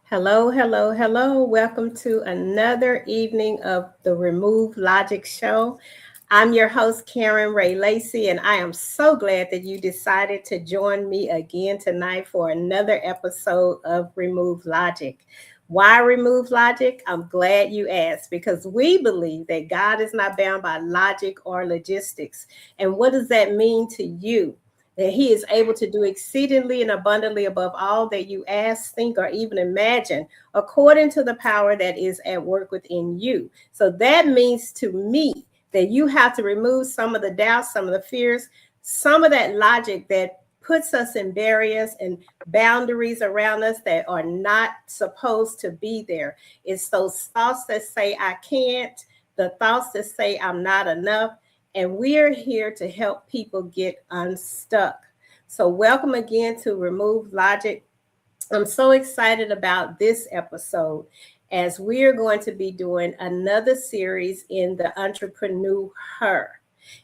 Hello, hello, hello. Welcome to another evening of the Remove Logic Show. I'm your host, Karen Ray Lacey, and I am so glad that you decided to join me again tonight for another episode of Remove Logic. Why remove logic? I'm glad you asked because we believe that God is not bound by logic or logistics. And what does that mean to you? That he is able to do exceedingly and abundantly above all that you ask, think, or even imagine, according to the power that is at work within you. So that means to me that you have to remove some of the doubts, some of the fears, some of that logic that puts us in barriers and boundaries around us that are not supposed to be there. It's those thoughts that say, I can't, the thoughts that say, I'm not enough. And we're here to help people get unstuck. So, welcome again to Remove Logic. I'm so excited about this episode as we're going to be doing another series in the Entrepreneur Her.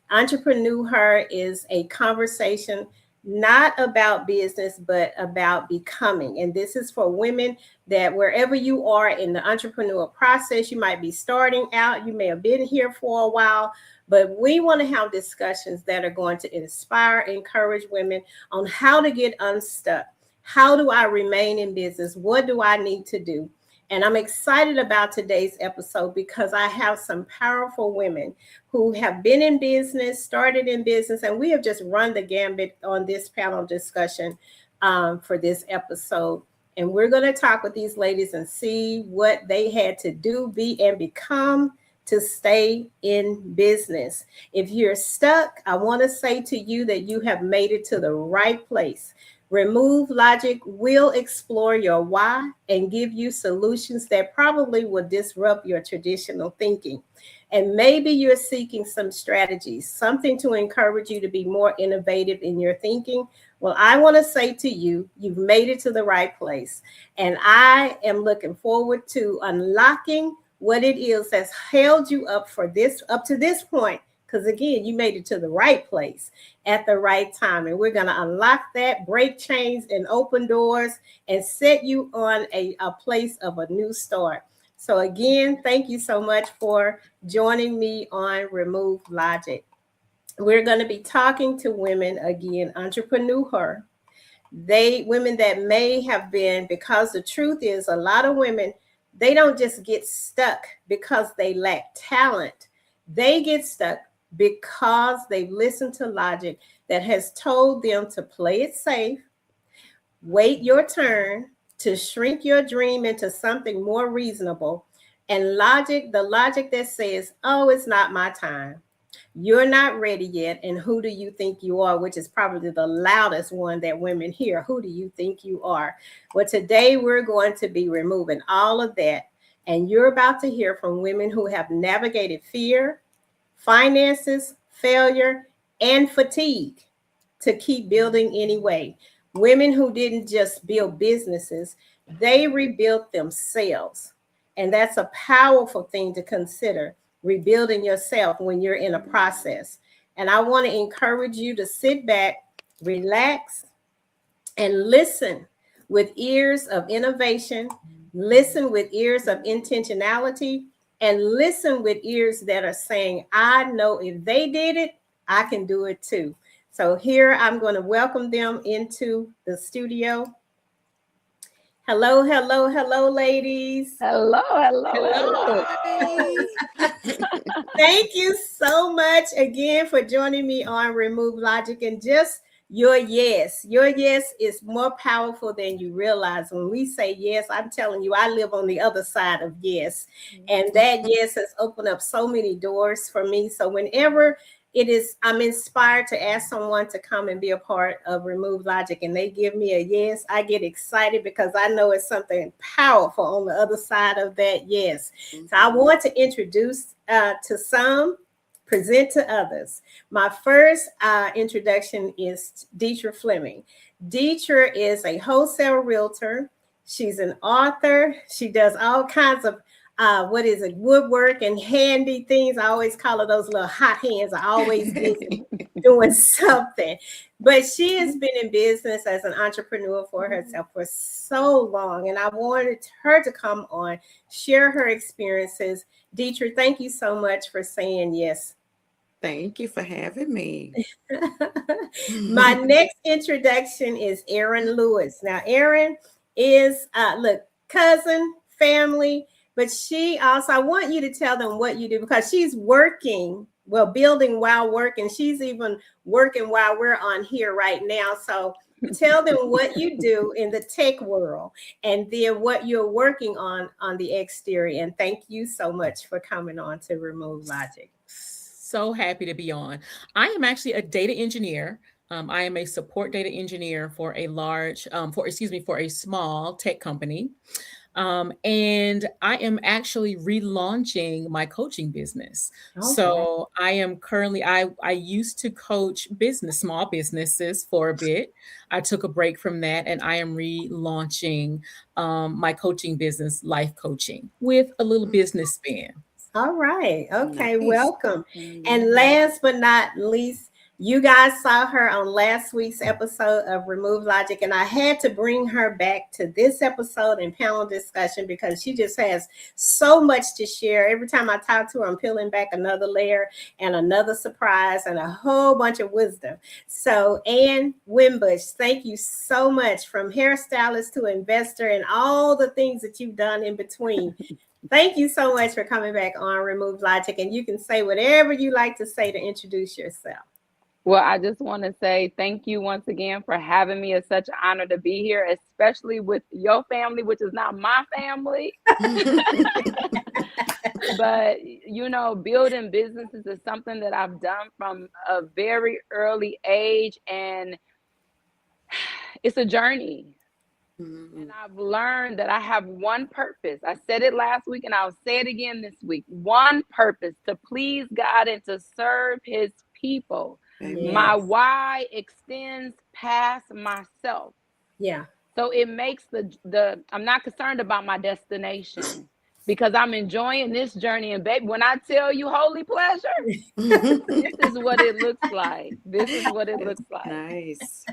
Entrepreneur Her is a conversation not about business, but about becoming. And this is for women that wherever you are in the entrepreneurial process, you might be starting out, you may have been here for a while, but we want to have discussions that are going to inspire, encourage women on how to get unstuck. How do I remain in business? What do I need to do? And I'm excited about today's episode because I have some powerful women who have been in business, started in business, and we have just run the gambit on this panel discussion for this episode. And we're going to talk with these ladies and see what they had to do, be, and become to stay in business. If you're stuck, I want to say to you that you have made it to the right place. Remove Logic will explore your why and give you solutions that probably will disrupt your traditional thinking. And maybe you're seeking some strategies, something to encourage you to be more innovative in your thinking. Well, I want to say to you, you've made it to the right place. And I am looking forward to unlocking what it is that's held you up to this point. Because again, you made it to the right place at the right time. And we're going to unlock that, break chains and open doors and set you on a place of a new start. So again, thank you so much for joining me on Remove Logic. We're going to be talking to women again, entrepreneur. Women that may have been, because the truth is a lot of women, they don't just get stuck because they lack talent. They get stuck because they've listened to logic that has told them to play it safe, wait your turn, to shrink your dream into something more reasonable, and the logic that says, oh, it's not my time. You're not ready yet. And who do you think you are? Which is probably the loudest one that women hear. Who do you think you are? Well, today we're going to be removing all of that. And you're about to hear from women who have navigated fear, finances, failure, and fatigue to keep building anyway. Women who didn't just build businesses, they rebuilt themselves. And that's a powerful thing to consider, rebuilding yourself when you're in a process. And I want to encourage you to sit back, relax, and listen with ears of innovation, listen with ears of intentionality, and listen with ears that are saying, I know if they did it, I can do it too. So here I'm going to welcome them into the studio. Hello, hello, hello, ladies. Hello, hello, Hello. Thank you so much again for joining me on Remove Logic. And just your yes is more powerful than you realize. When we say yes, I'm telling you, I live on the other side of yes. And that yes has opened up so many doors for me. So whenever I'm inspired to ask someone to come and be a part of Remove Logic and they give me a yes, I get excited because I know it's something powerful on the other side of that yes. So I want to introduce to some, present to others. My first introduction is Deetra Fleming. Deetra is a wholesale realtor. She's an author. She does all kinds of what is it, woodwork and handy things. I always call her those little hot hands are always busy doing something. But she has been in business as an entrepreneur for herself for so long. And I wanted her to come on, share her experiences. Dietrich, thank you so much for saying yes. Thank you for having me. My next introduction is Erin Lewis. Now, Erin is, look, cousin, family, but she also, I want you to tell them what you do because she's working, well, building while working. She's even working while we're on here right now. So tell them what you do in the tech world and then what you're working on the exterior. And thank you so much for coming on to Remove Logic. So happy to be on. I am actually a data engineer. I am a support data engineer for a for a small tech company. And I am actually relaunching my coaching business. Okay. So I am currently, I used to coach small businesses for a bit. I took a break from that and I am relaunching my coaching business, life coaching, with a little business spin. All right. Okay. Nice. Welcome. And last but not least, you guys saw her on last week's episode of Remove Logic, and I had to bring her back to this episode and panel discussion because she just has so much to share. Every time I talk to her, I'm peeling back another layer and another surprise and a whole bunch of wisdom. So, Ann Wimbush, thank you so much, from hairstylist to investor and all the things that you've done in between. Thank you so much for coming back on Remove Logic, and you can say whatever you like to say to introduce yourself. Well, I just want to say thank you once again for having me. It's such an honor to be here, especially with your family, which is not my family. But, building businesses is something that I've done from a very early age, and it's a journey. And I've learned that I have one purpose. I said it last week and I'll say it again this week. One purpose: to please God and to serve his people. Yes. My why extends past myself. Yeah. So it makes I'm not concerned about my destination because I'm enjoying this journey. And baby, when I tell you holy pleasure, this is what it looks like. This is what it looks like. Nice.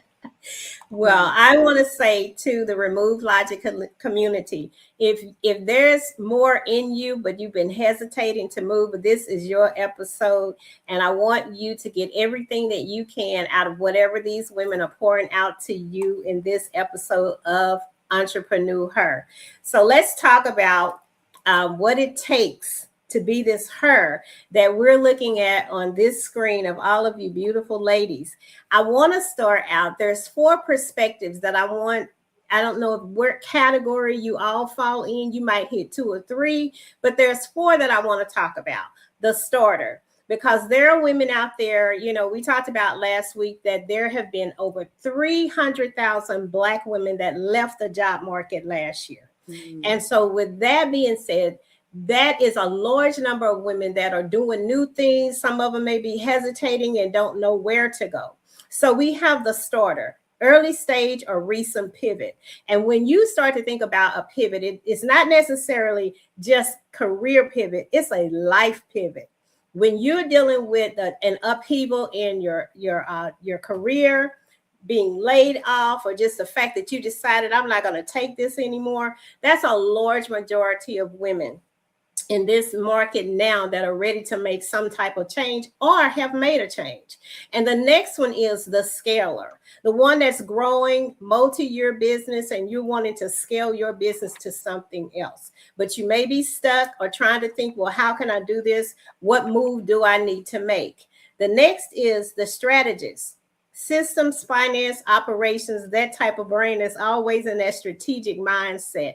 Well, I want to say to the Remove Logic community, if there's more in you, but you've been hesitating to move, but this is your episode, and I want you to get everything that you can out of whatever these women are pouring out to you in this episode of EntrepreNEWHER. So let's talk about what it takes to be this her that we're looking at on this screen of all of you beautiful ladies. I want to start out. There's 4 perspectives that I don't know what category you all fall in. You might hit 2 or 3, but there's 4 that I want to talk about. The starter, because there are women out there, we talked about last week that there have been over 300,000 Black women that left the job market last year. And so with that being said, that is a large number of women that are doing new things. Some of them may be hesitating and don't know where to go. So we have the starter, early stage or recent pivot. And when you start to think about a pivot, it's not necessarily just career pivot. It's a life pivot. When you're dealing with an upheaval in your career, being laid off, or just the fact that you decided I'm not going to take this anymore, that's a large majority of women in this market now that are ready to make some type of change or have made a change. And the next one is the scaler, the one that's growing multi-year business and you're wanting to scale your business to something else. But you may be stuck or trying to think, well, how can I do this? What move do I need to make? The next is the strategist. Systems, finance, operations, that type of brain is always in that strategic mindset.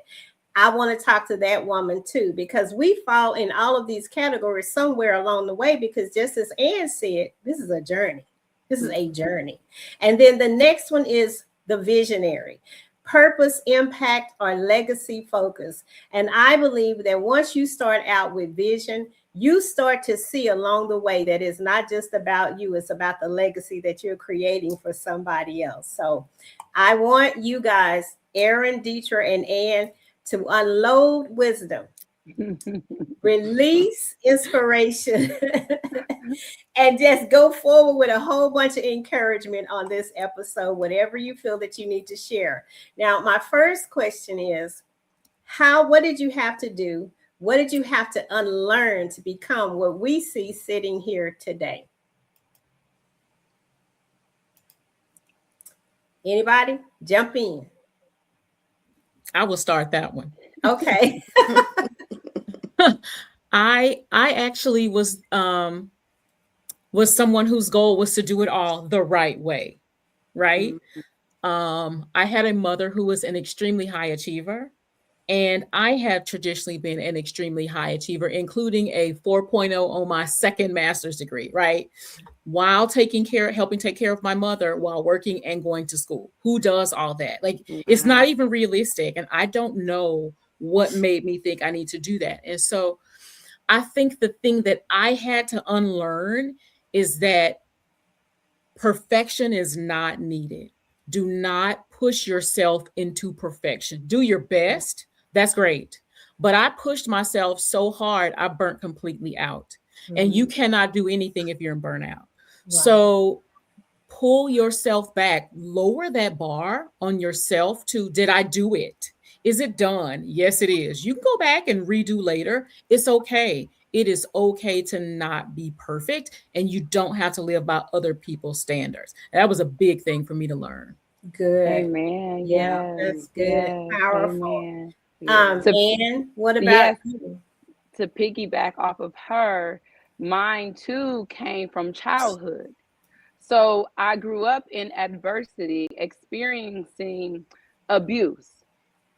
I want to talk to that woman too, because we fall in all of these categories somewhere along the way, because just as Ann said, this is a journey. This is a journey. And then the next one is the visionary. Purpose, impact, or legacy focus. And I believe that once you start out with vision, you start to see along the way that it's not just about you, it's about the legacy that you're creating for somebody else. So I want you guys, Erin, Dietrich, and Ann, to unload wisdom release inspiration, and just go forward with a whole bunch of encouragement on this episode, whatever you feel that you need to share. Now, my first question is, what did you have to do? What did you have to unlearn to become what we see sitting here today? Anybody? Jump in. I will start that one. Okay. I actually was someone whose goal was to do it all the right way, right? I had a mother who was an extremely high achiever, and I have traditionally been an extremely high achiever, including a 4.0 on my second master's degree, right? While helping take care of my mother while working and going to school. Who does all that? Like, it's not even realistic. And I don't know what made me think I need to do that. And so I think the thing that I had to unlearn is that perfection is not needed. Do not push yourself into perfection. Do your best. That's great. But I pushed myself so hard, I burnt completely out. And you cannot do anything if you're in burnout. Wow. So pull yourself back, lower that bar on yourself to, did I do it? Is it done? Yes, it is. You can go back and redo later. It's okay. It is okay to not be perfect, and you don't have to live by other people's standards. That was a big thing for me to learn. Good. Amen. Yeah, that's good. Yes, Powerful. amen. And what about you? To piggyback off of her, mine too came from childhood. So I grew up in adversity, experiencing abuse.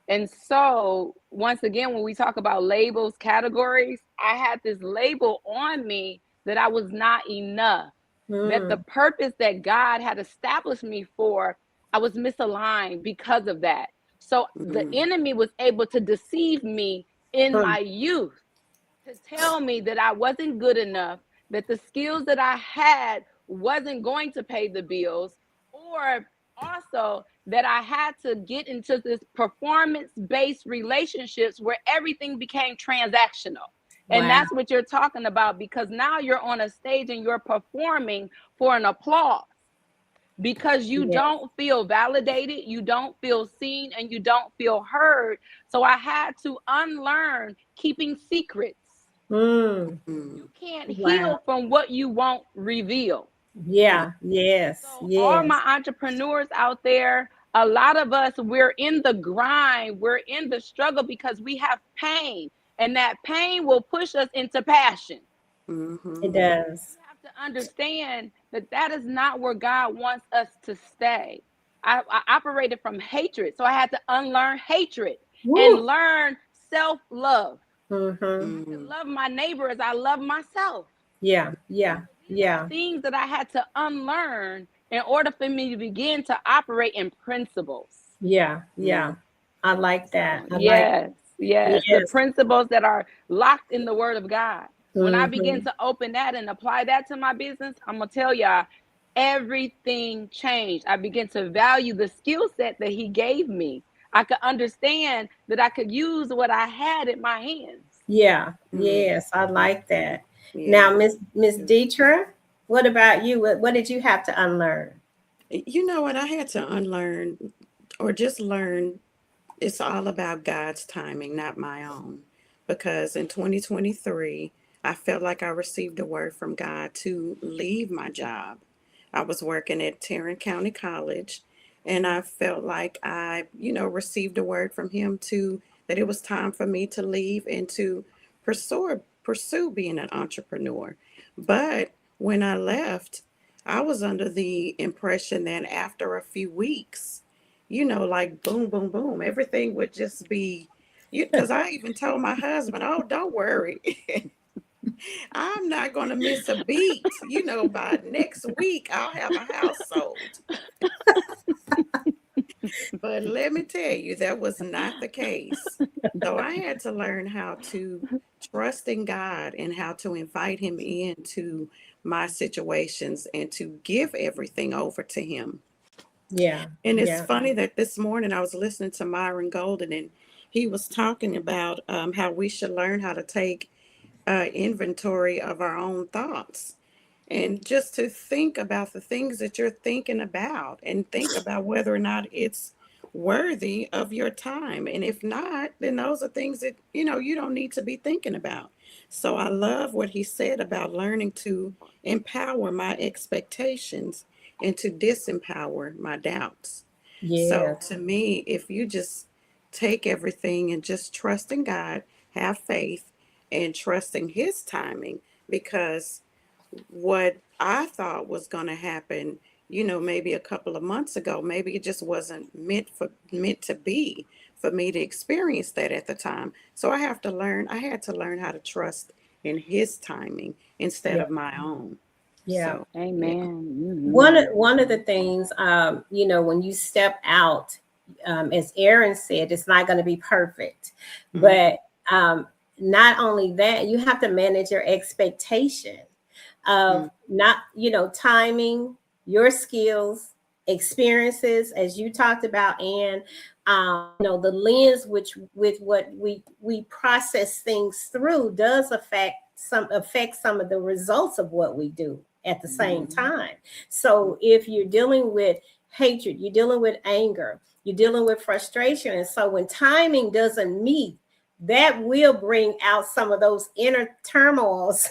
And so once again, when we talk about labels, categories, I had this label on me that I was not enough, that the purpose that God had established me for, I was misaligned because of that. So the enemy was able to deceive me in my youth, to tell me that I wasn't good enough, that the skills that I had wasn't going to pay the bills, or also that I had to get into this performance-based relationships where everything became transactional. And that's what you're talking about, because now you're on a stage and you're performing for an applause, because you don't feel validated, you don't feel seen, and you don't feel heard. So I had to unlearn keeping secrets. You can't heal from what you won't reveal. Yeah. Yes. So all my entrepreneurs out there, a lot of us, we're in the grind, we're in the struggle because we have pain, and that pain will push us into passion. It does. You have to understand that that is not where God wants us to stay. I operated from hatred, so I had to unlearn hatred and learn self-love. To love my neighbor as I love myself. Yeah. Things that I had to unlearn in order for me to begin to operate in principles. Yeah. I like that. Yes. The principles that are locked in the Word of God. When I begin to open that and apply that to my business, I'm going to tell y'all, everything changed. I began to value the skill set that He gave me. I could understand that I could use what I had in my hands. Yeah. Yes, I like that. Now, Miss Deetra, what about you? What did you have to unlearn? You know what? I had to unlearn, or just learn, it's all about God's timing, not my own. Because in 2023, I felt like I received a word from God to leave my job. I was working at Tarrant County College, and I felt like I, received a word from Him that it was time for me to leave and to pursue being an entrepreneur. But when I left, I was under the impression that after a few weeks, like boom, boom, boom, everything would just be, because I even told my husband, oh, don't worry. I'm not going to miss a beat. By next week, I'll have a house sold. But let me tell you, that was not the case. So I had to learn how to trust in God and how to invite Him into my situations and to give everything over to Him. Yeah. And it's funny that this morning I was listening to Myron Golden, and he was talking about how we should learn how to take inventory of our own thoughts, and just to think about the things that you're thinking about and think about whether or not it's worthy of your time. And if not, then those are things that, you don't need to be thinking about. So I love what he said about learning to empower my expectations and to disempower my doubts. Yeah. So to me, if you just take everything and just trust in God, have faith, and trust in His timing, because what I thought was going to happen, maybe a couple of months ago, maybe it just wasn't meant to be for me to experience that at the time. So I had to learn how to trust in His timing instead Yeah. of my own. Yeah. So, yeah. Amen. One of the things, when you step out, as Aaron said, it's not going to be perfect, but not only that, you have to manage your expectation of not, timing, your skills, experiences, as you talked about, and the lens which with what we process things through does affect some of the results of what we do at the same time. So if you're dealing with hatred, you're dealing with anger, you're dealing with frustration, and so when timing doesn't meet, that will bring out some of those inner turmoils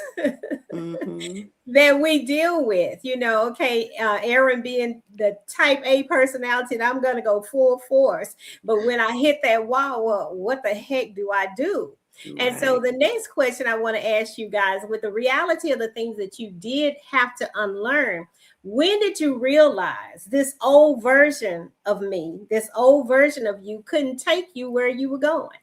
Mm-hmm. that we deal with. Okay, Aaron being the type A personality, and I'm going to go full force. But when I hit that wall, well, what the heck do I do? And so Right. the next question I want to ask you guys, with the reality of the things that you did have to unlearn, when did you realize this old version of me, this old version of you couldn't take you where you were going?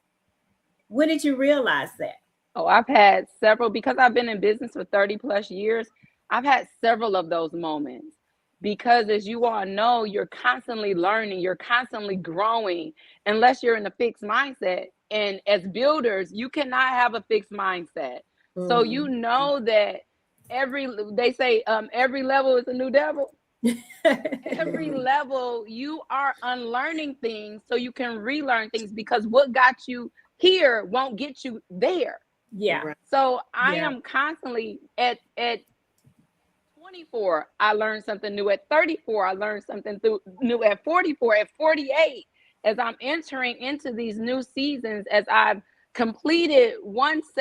When did you realize that? Oh, I've had several, because I've been in business for 30 plus years. I've had several of those moments because, as you all know, you're constantly learning, you're constantly growing, unless you're in a fixed mindset. And as builders, you cannot have a fixed mindset. So, Mm. that they say, every level is a new devil. Every level you are unlearning things so you can relearn things, because what got you here won't get you there. Yeah. Right. So I Yeah. am constantly at 24, I learned something new. At 34, I learned something new. At 44, at 48, as I'm entering into these new seasons, as I've completed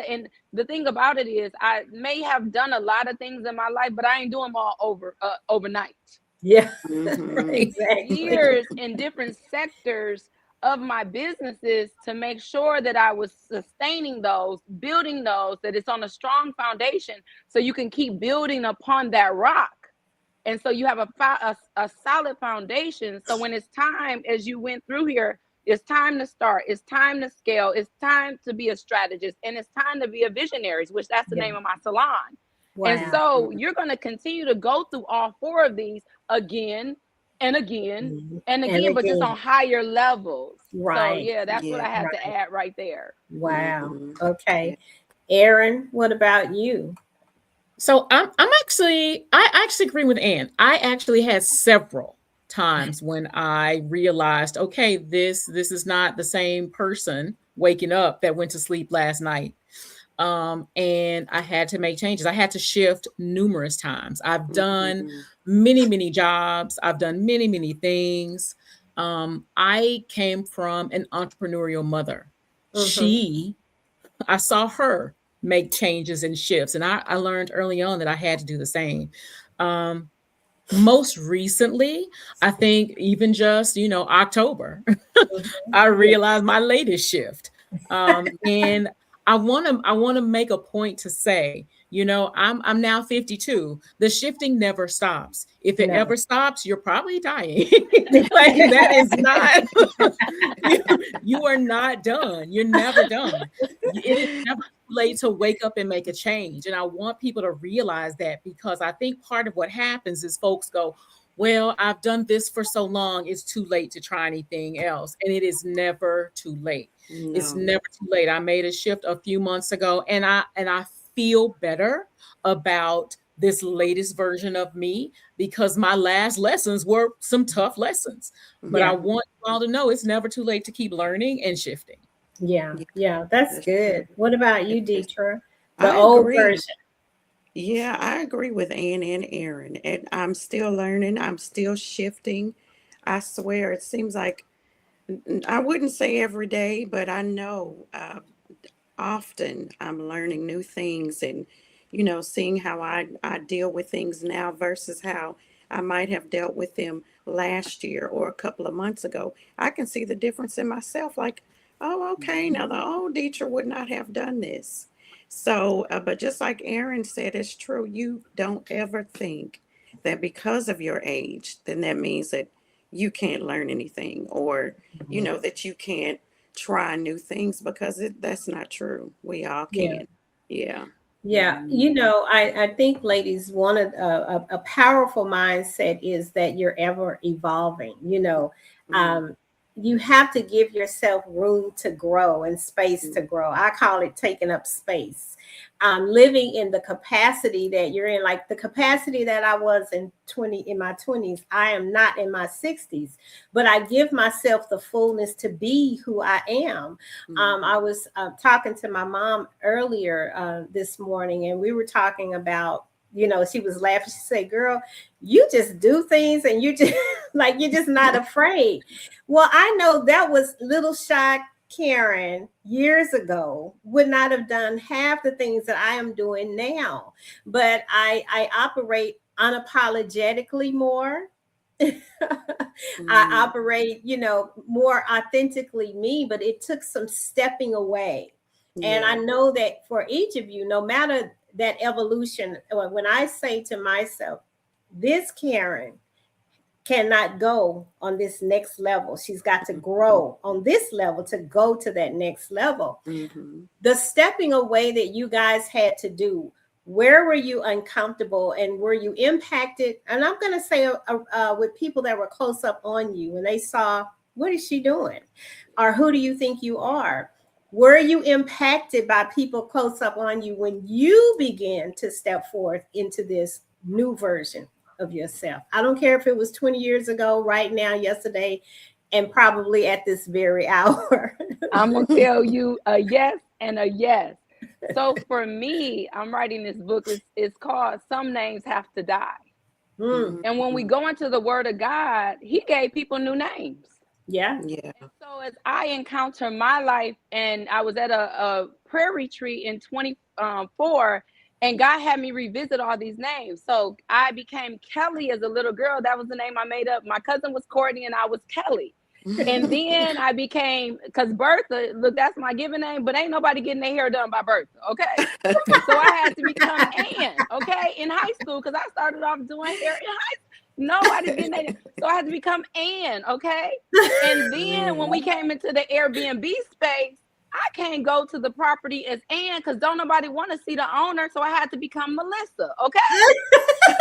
and the thing about it is, I may have done a lot of things in my life, but I ain't doing them all overnight. Yeah. Mm-hmm. Takes Exactly. years in different sectors of my businesses to make sure that I was sustaining those, building those, that it's on a strong foundation, so you can keep building upon that rock. And so you have a solid foundation. So when it's time, as you went through here, it's time to start, it's time to scale, it's time to be a strategist, and it's time to be a visionary, which that's the Yeah. name of my salon. And Wow. so you're going to continue to go through all four of these again and again Mhm. and And again, but just again, on higher levels. So right, yeah, that's what Yeah. I had to right. add right there. Wow. Mm-hmm. Yeah. Okay. Aaron, what about you? So I actually agree with Ann. I actually had several times when I realized, okay, this is not the same person waking up that went to sleep last night. And I had to make changes. I had to shift numerous times. I've done Mm-hmm. many jobs. I've done many things. I came from an entrepreneurial mother. Mm-hmm. I saw her make changes and shifts, and I learned early on that I had to do the same. Um, Most recently, I think even just, October, Mm-hmm. I Yeah. realized my latest shift. And I want to make a point to say, I'm now 52. The shifting never stops. If it No. ever stops, you're probably dying. Like, that is not you, you are not done. You're never done. It is never too late to wake up and make a change. And I want people to realize that, because I think part of what happens is folks go, well, I've done this for so long, it's too late to try anything else. And it is never too late. It's No. never too late. I made a shift a few months ago, and I feel better about this latest version of me, because my last lessons were some tough lessons. But I Yeah. Mm-hmm. want you all to know it's never too late to keep learning and shifting. Yeah, that's That's good. true. What about It you, is. Deetra? The I old agree. version. Yeah, I agree with Ann and Aaron. And I'm still learning. I'm still shifting. I swear, it seems like I wouldn't say every day, but I know often I'm learning new things and, seeing how I deal with things now versus how I might have dealt with them last year or a couple of months ago. I can see the difference in myself. Like, oh, okay, now the old teacher would not have done this. So, but just like Aaron said, it's true. You don't ever think that because of your age, then that means that you can't learn anything or, that you can't try new things because that's not true. We all Yeah. can. Yeah. Yeah, I think, ladies, one of a powerful mindset is that you're ever evolving. Mm, You have to give yourself room to grow and space mm, to grow. I call it taking up space. Living in the capacity that you're in, like the capacity that I was in my 20s. I am not in my 60s, but I give myself the fullness to be who I am. I mhm, was talking to my mom earlier this morning, and we were talking about, she was laughing. She said, "Girl, you just do things, and you just like you're just not afraid." Well, I know that was little shy Karen years ago would not have done half the things that I am doing now, but I operate unapologetically more. I mm, operate, more authentically me, but it took some stepping away. And I yeah. know that for each of you, no matter that evolution, when I say to myself, this Karen cannot go on this next level, she's got to Mhm, grow on this level to go to that next level. mhm, The stepping away that you guys had to do, where were you uncomfortable and were you impacted? And I'm going to say with people that were close up on you and they saw, what is she doing, or who do you think you are? Were you impacted by people close up on you when you began to step forth into this new version of yourself? I don't care if it was 20 years ago, right now, yesterday, and probably at this very hour. I'm gonna tell you a yes and a yes. So for me, I'm writing this book. It's called Some Names Have to Die. Mm, And when we mhm. go into the Word of God, He gave people new names. yeah. Yeah. And so as I encounter my life, and I was at a prayer retreat in 24, and God had me revisit all these names. So I became Kelly as a little girl. That was the name I made up. My cousin was Courtney, and I was Kelly. And then I became, because Bertha, look, that's my given name, but ain't nobody getting their hair done by Bertha, okay? So I had to become Ann, okay, in high school, because I started off doing hair in high school. Nobody's getting that. So I had to become Ann, okay? And then when we Mm. came into the Airbnb space, I can't go to the property as Ann because don't nobody want to see the owner. So I had to become Melissa, okay?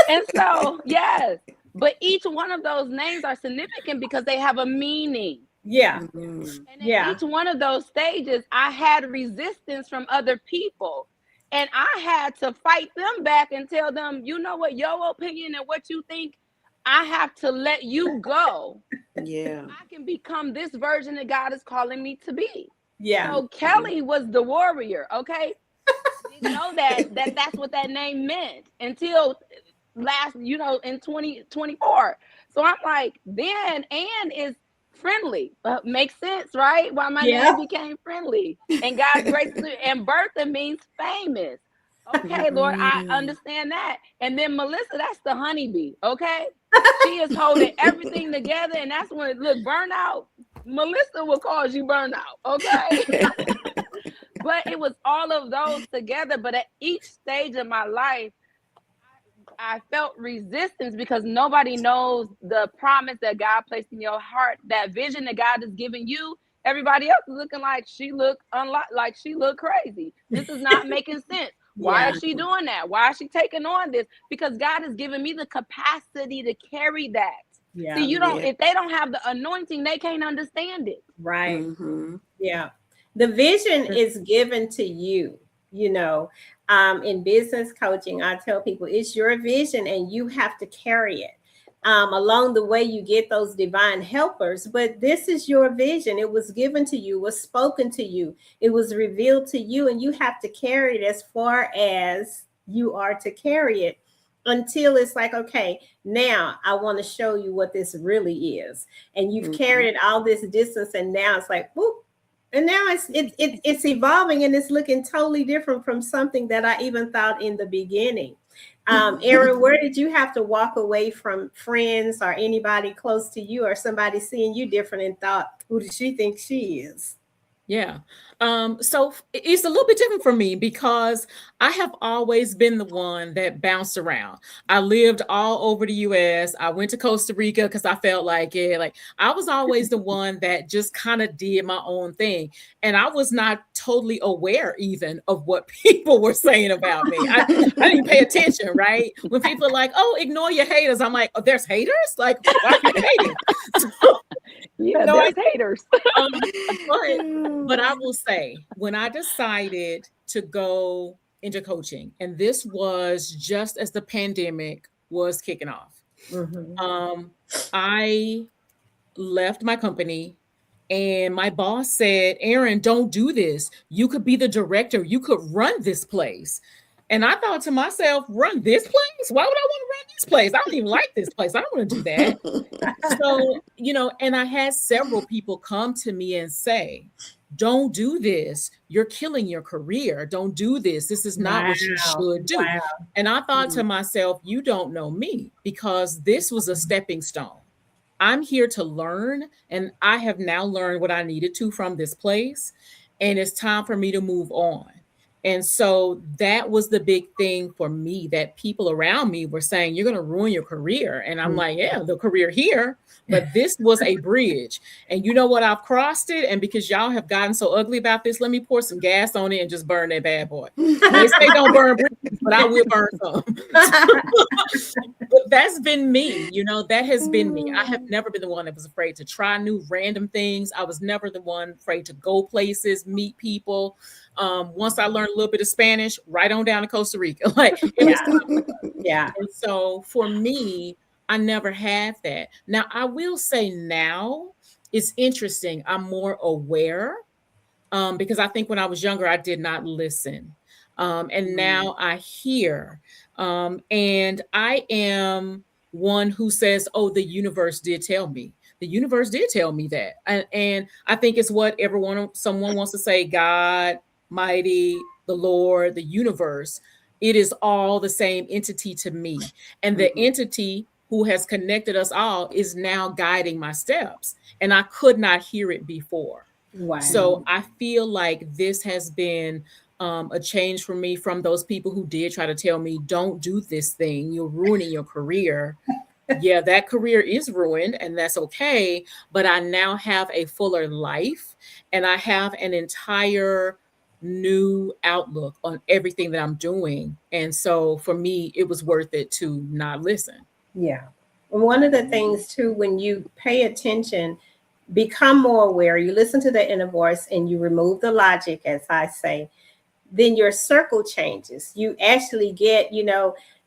And so, yes, but each one of those names are significant because they have a meaning. Yeah. Mm. And at Yeah. each one of those stages, I had resistance from other people. And I had to fight them back and tell them, you know what, your opinion and what you think, I have to let you go. Yeah. I can become this version that God is calling me to be. Yeah. So Mhm. Kelly was the warrior, okay? I didn't know that's what that name meant until last, in 2024. So I'm like, then Ann is friendly. Makes sense, right? Why my Yeah. name became friendly. And God's grace and Bertha means famous. Okay, Lord, I Mm. understand that. And then Melissa, that's the honeybee, okay? She is holding everything together, and that's when look, burnout. Melissa will cause you burnout, okay? But it was all of those together. But at each stage of my life, I felt resistance because nobody knows the promise that God placed in your heart, that vision that God has given you. Everybody else is looking like she looked like she looked crazy. This is not making sense. Why Yeah. is she doing that? Why is she taking on this? Because God has given me the capacity to carry that. See, Yeah. you don't, Yeah. if they don't have the anointing, they can't understand it. Right. Mhm. Yeah. The vision is given to you, you know. In business coaching, I tell people it's your vision and you have to carry it. Along the way, you get those divine helpers, but this is your vision. It was given to you, was spoken to you, it was revealed to you, and you have to carry it as far as you are to carry it until it's like, okay, now I want to show you what this really is. And you've carried it all this distance, and now it's like, whoop. And now it's evolving, and it's looking totally different from something that I even thought in the beginning. Erin, where did you have to walk away from friends or anybody close to you, or somebody seeing you different and thought, who does she think she is? Yeah. So it's a little bit different for me because I have always been the one that bounced around. I lived all over the US. I went to Costa Rica because I felt like it. Like I was always the one that just kind of did my own thing. And I was not totally aware even of what people were saying about me. I didn't pay attention, right? When people are like, oh, ignore your haters. I'm like, oh, there's haters? Like, why are you hating? Yeah, No, there's haters. But I will say, when I decided to go into coaching, and this was just as the pandemic was kicking off, I left my company and my boss said, Erin, don't do this. You could be the director. You could run this place. And I thought to myself, run this place? Why would I want to run this place? I don't even like this place. I don't want to do that. So, and I had several people come to me and say, don't do this. You're killing your career. Don't do this. This is not what you should do. Wow. And I thought to myself, you don't know me, because this was a stepping stone. I'm here to learn, and I have now learned what I needed to from this place. And it's time for me to move on. And so that was the big thing for me, that people around me were saying, you're going to ruin your career. And I'm like, yeah, the career here, but this was a bridge. And you know what? I've crossed it. And because y'all have gotten so ugly about this, let me pour some gas on it and just burn that bad boy. They say don't burn bridges, but I will burn some. But that's been me. That has been me. I have never been the one that was afraid to try new random things. I was never the one afraid to go places, meet people. Once I learned a little bit of Spanish, right on down to Costa Rica. Yeah. And so for me, I never had that. Now, I will say now it's interesting. I'm more aware because I think when I was younger, I did not listen. And now I hear. And I am one who says, oh, the universe did tell me. The universe did tell me that. And I think it's what someone wants to say, God, mighty, the Lord, the universe. It is all the same entity to me. And the entity who has connected us all is now guiding my steps. And I could not hear it before. Wow. So I feel like this has been a change for me from those people who did try to tell me, don't do this thing. You're ruining your career. Yeah, that career is ruined, and that's okay. But I now have a fuller life, and I have an entire new outlook on everything that I'm doing. And so for me, it was worth it to not listen. Yeah. And one of the things too, when you pay attention, become more aware, you listen to the inner voice and you remove the logic, as I say, then your circle changes. You actually get,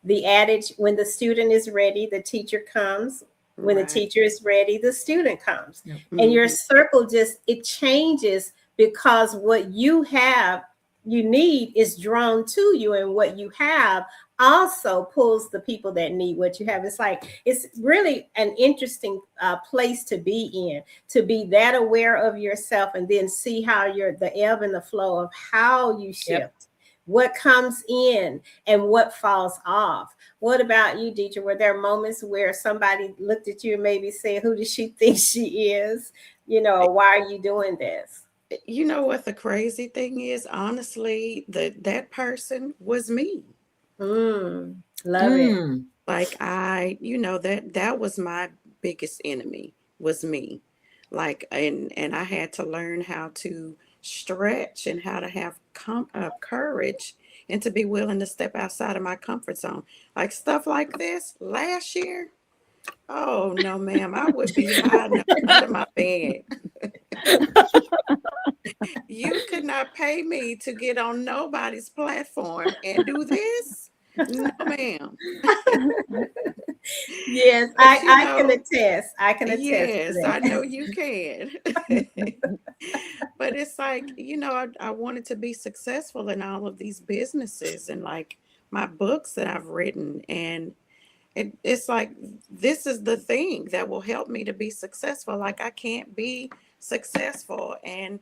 the adage, when the student is ready, the teacher comes. When the teacher is ready, the student comes. Yep. And your circle it changes, because what you need is drawn to you, and what you have also pulls the people that need what you have. It's really an interesting place to be in, to be that aware of yourself, and then see how the ebb and the flow of how you shift. Yep. What comes in and what falls off. What about you, Deidre? Were there moments where somebody looked at you and maybe said, who does she think she is? Why are you doing this? You know what the crazy thing is? Honestly, that person was me. Love it. Like that was my biggest enemy, was me. Like, and I had to learn how to stretch and how to have courage and to be willing to step outside of my comfort zone. Like stuff like this last year. Oh no, ma'am, I would be hiding under my bed. You could not pay me to get on nobody's platform and do this. No, ma'am. Yes, But you I can know, attest. I can attest to yes, I that. know you can. But it's like, I wanted to be successful in all of these businesses and like my books that I've written. And it's like, this is the thing that will help me to be successful. Like, I can't be successful and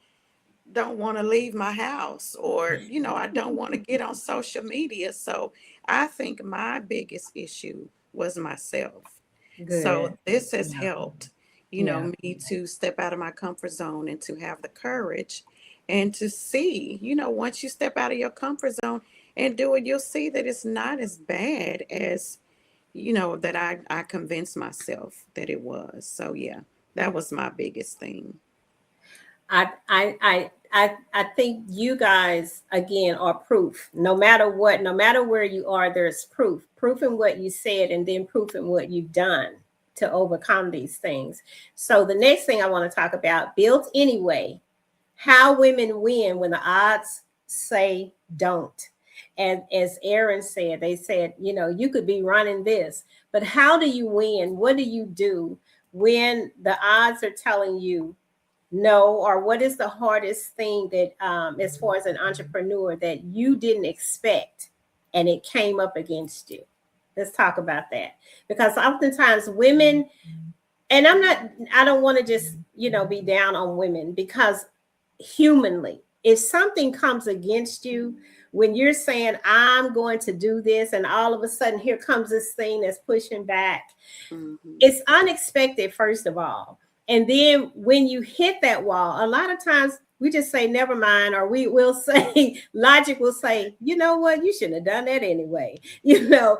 don't want to leave my house, or I don't want to get on social media. So I think my biggest issue was myself. So Good. this has Yeah. helped, Yeah. me to step out of my comfort zone and to have the courage and to see, once you step out of your comfort zone and do it, you'll see that it's not as bad as, that I convinced myself that it was. So yeah, that was my biggest thing. I think you guys again are proof. No matter what, no matter where you are, there's proof. Proof in what you said, and then proof in what you've done to overcome these things. So the next thing I want to talk about, built anyway, how women win when the odds say don't. And as Aaron said, they said, you could be running this, but how do you win? What do you do when the odds are telling you no? Or what is the hardest thing that, as far as an entrepreneur, that you didn't expect and it came up against you? Let's talk about that, because oftentimes women, and I don't want to just, be down on women, because humanly, if something comes against you, when you're saying, I'm going to do this, and all of a sudden here comes this thing that's pushing back, Hmm. it's unexpected, first of all. And then when you hit that wall, a lot of times we just say, never mind, or we will say, logic will say, you know what, you shouldn't have done that anyway. You know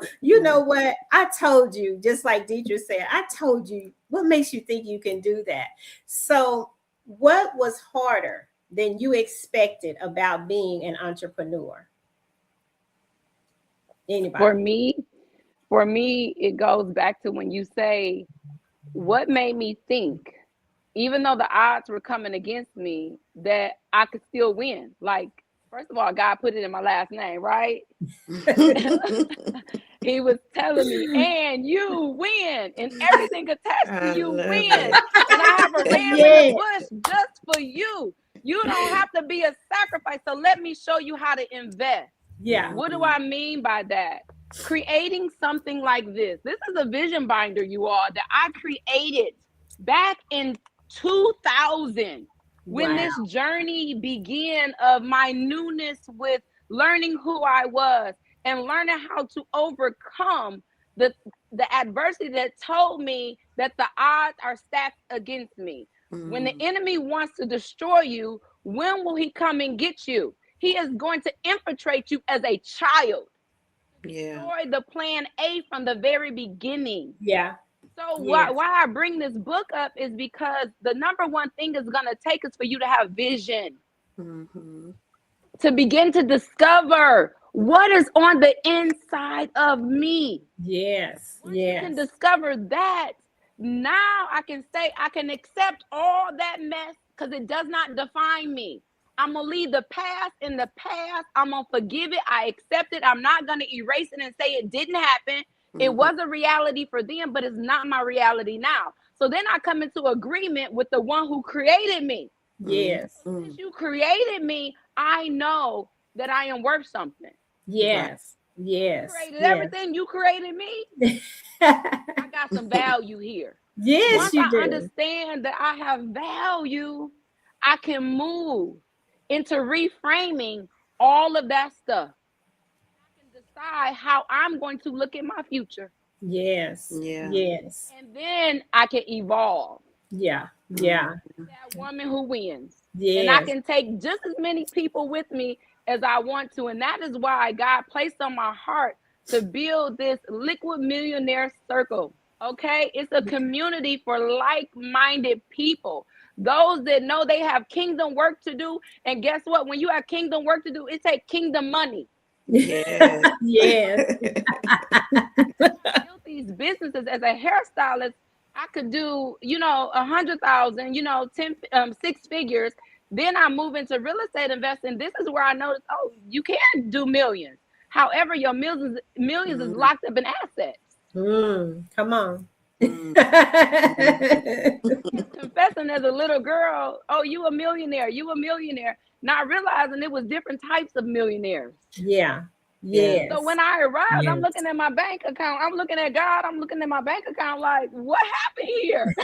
what, I told you, just like Deidre said, I told you, what makes you think you can do that? So, what was harder than you expected about being an entrepreneur? For Anybody? me, for me, it goes back to when you say, what made me think, even though the odds were coming against me, that I could still win? Like, first of all, God put it in my last name, right? He was telling me, and you win, and everything attached to I you love wins. it. And I have a ram in the Yes. bush just for you. You don't have to be a sacrifice. So let me show you how to invest. Yeah. What do Mhm. I mean by that? Creating something like this. This is a vision binder, you all, that I created back in 2000, when Wow. this journey began of my newness with learning who I was and learning how to overcome the the adversity that told me that the odds are stacked against me. When the Mm. enemy wants to destroy you, when will he come and get you? He is going to infiltrate you as a child, Yeah. destroy the plan A from the very beginning. Yeah. So Yes. why I bring this book up is because the number one thing is going to take is for you to have vision, Hmm. to begin to discover what is on the inside of me. Yes. Once you can Yes. discover that, now I can say I can accept all that mess because it does not define me. I'm going to leave the past in the past. I'm going to forgive it. I accept it. I'm not going to erase it and say it didn't happen. It Hmm. was a reality for them, but it's not my reality now. So then I come into agreement with the one who created me. Yes. Since you created me, I know that I am worth something. Right. Yes. Yes. Created Yes. everything, you created me. I got some value here. Yeah. Yes, Once you I do. understand that I have value, I can move into reframing all of that stuff. I can decide how I'm going to look at my future. Yes. Yeah. Yes. And then I can evolve. Yeah. Mm. Yeah. That woman who wins. And I Yes. can take just as many people with me as I want to. And that is why God placed on my heart to build this liquid millionaire circle. Okay, it's a community for like-minded people, those that know they have kingdom work to do. And guess what? When you have kingdom work to do, it takes kingdom money. Yes. Yes. Built these businesses as a hairstylist. I could do, 100,000, 6 figures. Then I move into real estate investing. This is where I noticed, oh, you can do millions. However, your millions is Mhm. locked up in assets. Come on. Mm. Confessing as a little girl, oh, you a millionaire, not realizing it was different types of millionaires. Yeah. Yeah. Yes. So when I arrived, I'm Yes. looking at my bank account, I'm looking at God, I'm looking at my bank account like, what happened here?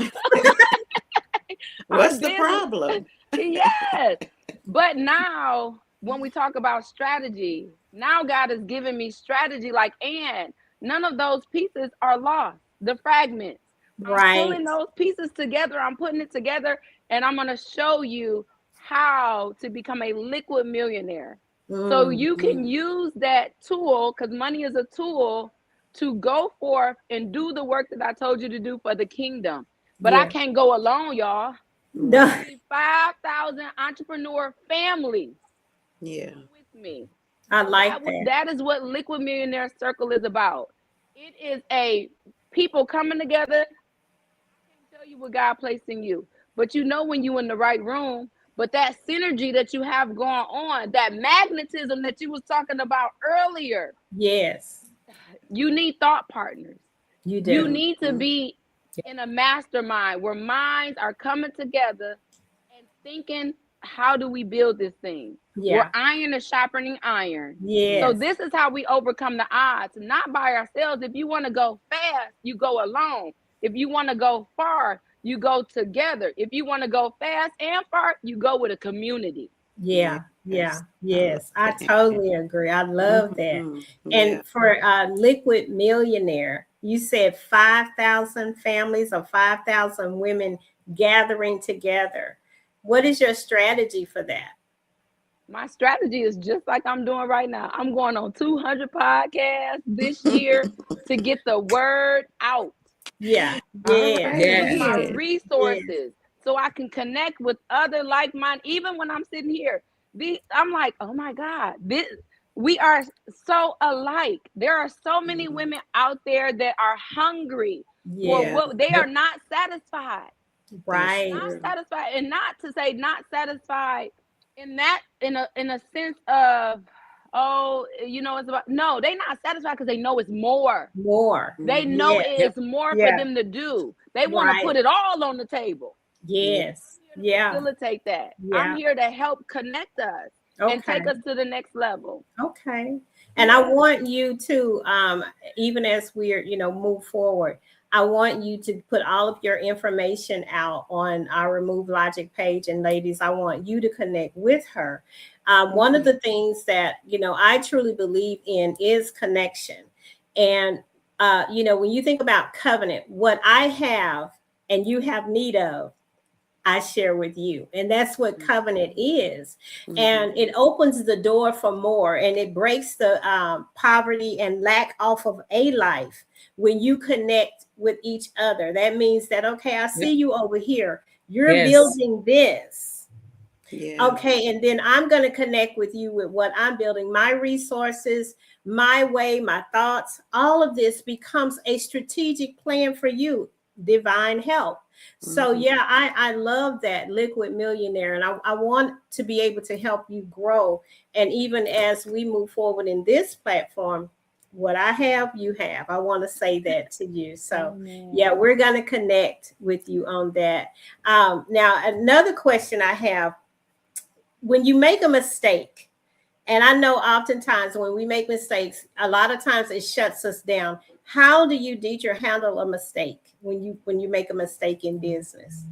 What's the problem? Yes. But now when we talk about strategy, now God has given me strategy, like, and none of those pieces are lost. The fragments. I'm Right. pulling those pieces together. I'm putting it together, and I'm going to show you how to become a liquid millionaire. So you can use that tool, because money is a tool, to go forth and do the work that I told you to do for the kingdom. But I Yeah. can't go alone, y'all. No. I need 5,000 entrepreneur families Yeah. with me. I So like that. that is what Liquid Millionaire Circle is about. It is a people coming together. I can't tell you what God placed in you, but you know when you're in the right room. But that synergy that you have going on, that magnetism that you was talking about earlier, Yes. you need thought partners. You do. You need to be in a mastermind where minds are coming together and thinking, how do we build this thing? Yeah. Where iron is sharpening iron. Yes. So this is how we overcome the odds, not by ourselves. If you want to go fast, you go alone. If you want to go far, you go together. If you want to go fast and far, you go with a community. Yeah. Yeah. Yes. I that. totally agree. I love that. Mhm. Yeah. And for Liquid Millionaire, you said 5,000 families or 5,000 women gathering together. What is your strategy for that? My strategy is just like I'm doing right now. I'm going on 200 podcasts this year to get the word out. Yeah. All Yeah. right. Yes. My Good. resources, so I can connect with other like minded. Even when I'm sitting here, I'm like, oh my God, we are so alike. There are so many women out there that are hungry for Yeah. what they Yep. are not satisfied. That's Right. Not true. satisfied, and not to say not satisfied in that in a sense of, oh, it's about, no, they not satisfied because they know it's more. More. They Mhm. know Yeah. Yep. it's more for Yeah. them to do. They want to Right. put it all on the table. Yeah. Yes. I'm here to Yeah. facilitate that. I'm Yeah. here to help connect us and Okay. take us to the next level. Okay. And I Yeah. want you to, even as we're, move forward, I want you to put all of your information out on our Remove Logic page. And ladies, I want you to connect with her. One of the things that, I truly believe in is connection. And, when you think about covenant, what I have and you have need of, I share with you. And that's what covenant is. And it opens the door for more, and it breaks the poverty and lack off of a life when you connect with each other. That means that, okay, I see Yep. you over here. You're Yes. building this. Yeah. Okay. And then I'm going to connect with you with what I'm building, my resources, my way, my thoughts. All of this becomes a strategic plan for you, divine help. So yeah, I love that Liquid Millionaire, and I want to be able to help you grow. And even as we move forward in this platform, what I have, you have. I want to say that to you. So yeah, we're going to connect with you on that. Now, another question I have: when you make a mistake, and I know oftentimes when we make mistakes, a lot of times it shuts us down. How do you, Deidre, handle a mistake when you make a mistake in business?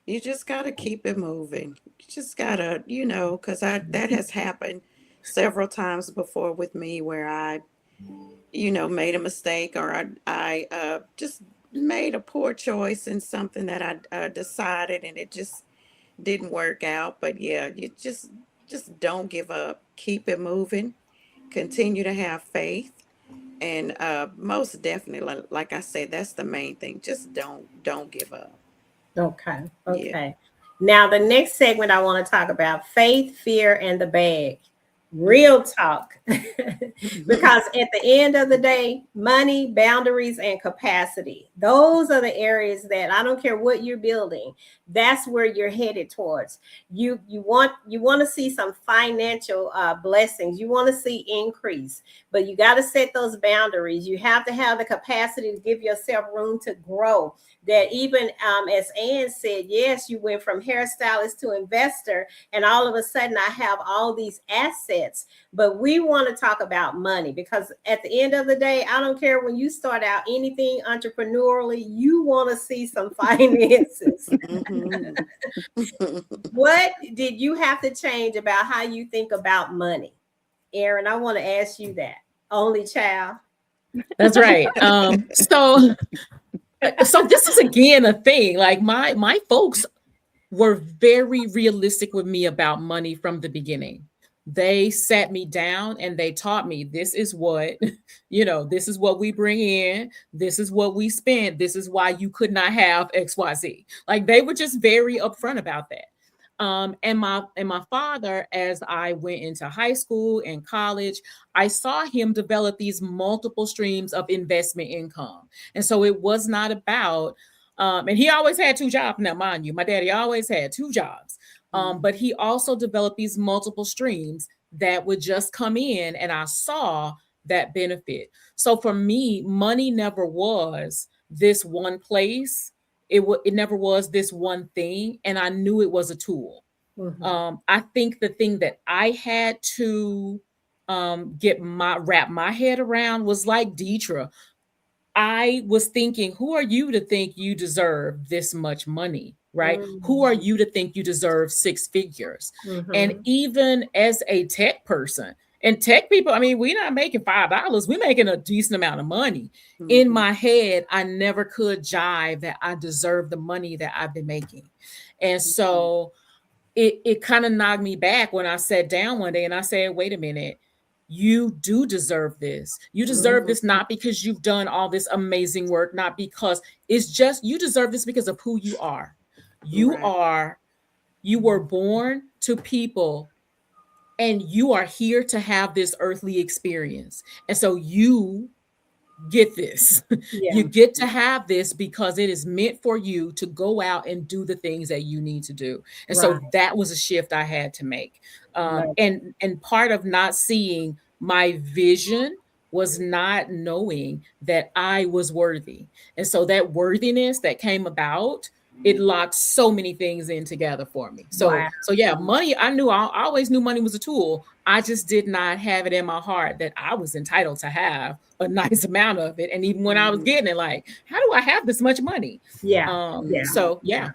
You just got to keep it moving. You just got to, because that has happened several times before with me where I, made a mistake, or I just made a poor choice in something that I decided, and it just didn't work out. But yeah, you just don't give up. Keep it moving. Continue to have faith. And most definitely, like I said, that's the main thing. Just don't give up. Okay. Yeah. Okay. Now, the next segment I want to talk about: faith, fear, and the bag. Mhm. Real talk. Because at the end of the day, money, boundaries, and capacity, those are the areas that I don't care what you're building, that's where you're headed towards. You want to see some financial blessings. You want to see increase, but you got to set those boundaries. You have to have the capacity to give yourself room to grow. That even as Ann said, yes, you went from hairstylist to investor, and all of a sudden I have all these assets. But we want to talk about money, because at the end of the day, I don't care when you start out anything entrepreneurially, you want to see some finances. What did you have to change about how you think about money? Aaron, I want to ask you that. Only child. That's right. So this is again a thing. Like my folks were very realistic with me about money from the beginning. They sat me down and they taught me, this is what, this is what we bring in, this is what we spend, this is why you could not have XYZ. Like, they were just very upfront about that. And my father, as I went into high school and college, I saw him develop these multiple streams of investment income. And so it was not about, and he always had two jobs. Now, mind you, my daddy always had two jobs. But he also developed these multiple streams that would just come in, and I saw that benefit. So for me, money never was this one place. It never was this one thing, and I knew it was a tool. I think the thing that I had to wrap my head around was like Deetra. I was thinking, who are you to think you deserve this much money, right? Who are you to think you deserve six figures? And even as a tech person, and tech people, I mean, we're not making $5. We're making a decent amount of money. In my head, I never could jive that I deserve the money that I've been making. And so it kind of knocked me back when I sat down one day and I said, wait a minute. You do deserve this. You deserve this not because you've done all this amazing work, not because it's just, you deserve this because of who you are. You were born to people, and you are here to have this earthly experience. And so you get this. You get to have this because it is meant for you to go out and do the things that you need to do. And so that was a shift I had to make. And part of not seeing my vision was not knowing that I was worthy. And so that worthiness that came about, it locked so many things in together for me. So yeah, money, I always knew money was a tool. I just did not have it in my heart that I was entitled to have a nice amount of it. And even when I was getting it, like, how do I have this much money? So yeah.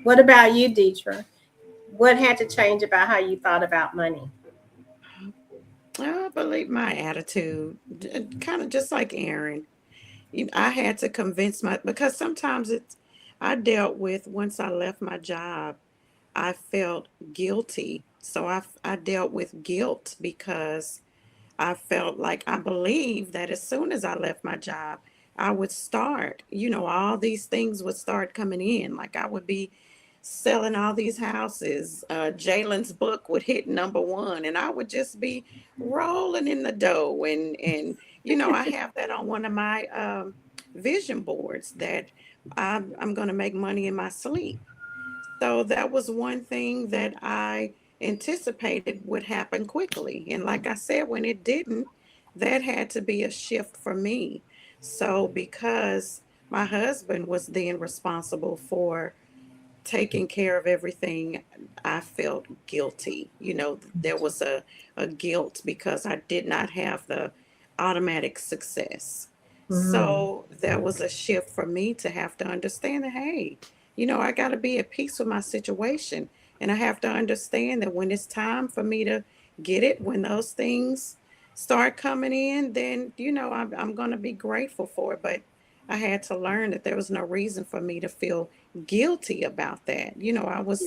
What about you, Deetra? What had to change about how you thought about money? I believe my attitude, kind of just like Aaron. I had to convince because sometimes I dealt with, once I left my job, I felt guilty. So I dealt with guilt because I felt like, I believed that as soon as I left my job, I would start, all these things would start coming in. Like, I would be selling all these houses. Jalen's book would hit #1, and I would just be rolling in the dough. And I have that on one of my vision boards, that I'm going to make money in my sleep. So that was one thing that I anticipated would happen quickly. And like I said, when it didn't, that had to be a shift for me. So because my husband was then responsible for taking care of everything, I felt guilty. There was a guilt because I did not have the automatic success. So that was a shift for me to have to understand that, hey, I got to be at peace with my situation. And I have to understand that when it's time for me to get it, when those things start coming in, then, I'm going to be grateful for it. But I had to learn that there was no reason for me to feel guilty about that. I was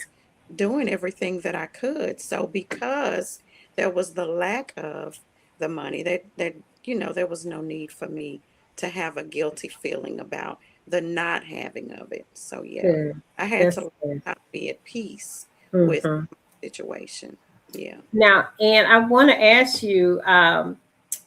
doing everything that I could. So because there was the lack of the money, that there was no need for me to have a guilty feeling about the not having of it. So yeah, I had to learn how to be at peace with my situation. Yeah. Now, and I want to ask you,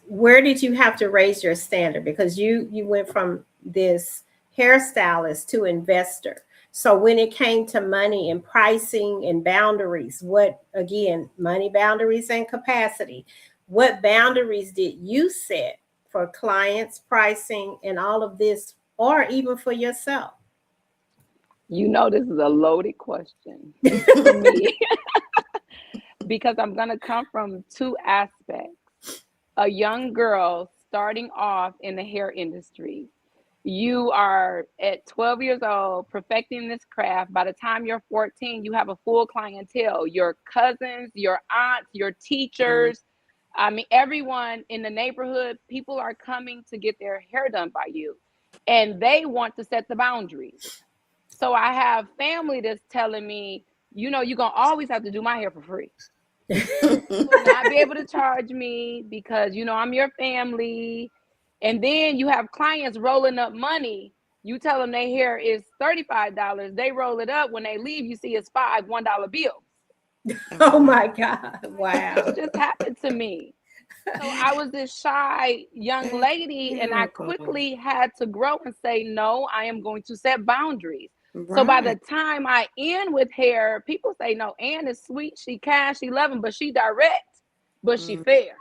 where did you have to raise your standard? Because you went from this hairstylist to investor. So when it came to money and pricing and boundaries, what, again, money, boundaries, and capacity, what boundaries did you set for clients, pricing, and all of this, or even for yourself? You know, this is a loaded question for me because I'm going to come from two aspects. A young girl starting off in the hair industry. You are at 12 years old, perfecting this craft. By the time you're 14, you have a full clientele. Your cousins, your aunts, your teachers. I mean, everyone in the neighborhood, people are coming to get their hair done by you. And they want to set the boundaries. So I have family that's telling me, you know, you're going to always have to do my hair for free. You will not be able to charge me because, you know, I'm your family. And then you have clients rolling up money. You tell them their hair is $35. They roll it up. When they leave, you see it's $1 bills. Oh my God. Wow. This just happened to me. So I was this shy young lady, and I quickly had to grow and say, no, I am going to set boundaries. Right. So by the time I end with hair, people say, no, Ann is sweet. She kind, she loving, but she direct, but she fair.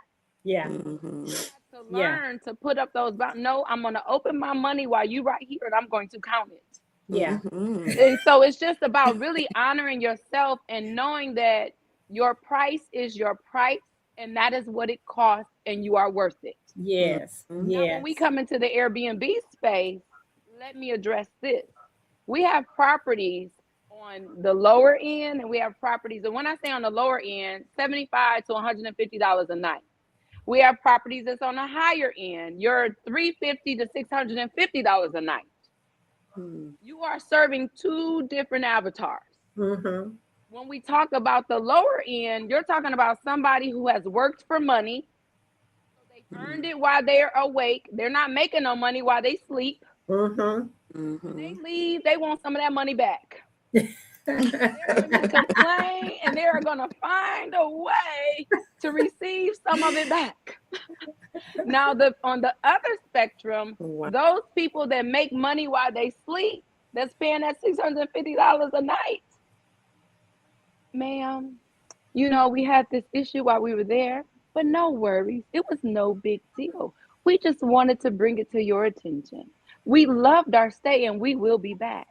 Yeah. Mm-hmm. To learn to put up those boundaries. No, I'm going to open my money while you right here, and I'm going to count it. Yeah. And so it's just about really honoring yourself and knowing that your price is your price, and that is what it costs, and you are worth it. Yes. Now, when we come into the Airbnb space, let me address this. We have properties on the lower end, and we have properties, and when I say on the lower end, $75 to $150 a night. We have properties that's on the higher end, you're $350 to $650 a night. You are serving two different avatars. Mm-hmm. When we talk about the lower end, you're talking about somebody who has worked for money. So they earned it while they're awake. They're not making no money while they sleep. Mm-hmm. When they leave, they want some of that money back. They're going to complain, and they're going to find a way to receive some of it back. Now, on the other spectrum, those people that make money while they sleep, that's paying that $650 a night. Ma'am, you know, we had this issue while we were there, but no worries. It was no big deal. We just wanted to bring it to your attention. We loved our stay, and we will be back.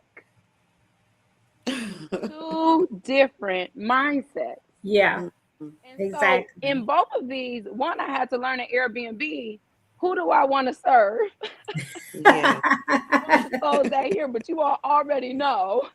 Two different mindsets. Yeah. And exactly. So in both of these, one, I had to learn at Airbnb, who do I want to serve? Yeah. I want to close that here, but you all already know.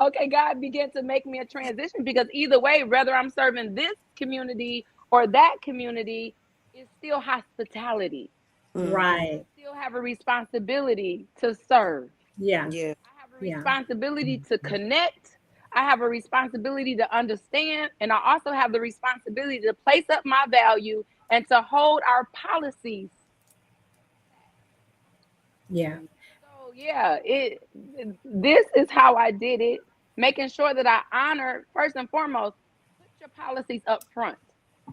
Okay, God began to make me a transition because either way, whether I'm serving this community or that community, it's still hospitality. Right. I still have a responsibility to serve. Yeah. I have a responsibility to connect. I have a responsibility to understand, and I also have the responsibility to place up my value and to hold our policies. Yeah. So yeah, this is how I did it, making sure that I honor, first and foremost, put your policies up front.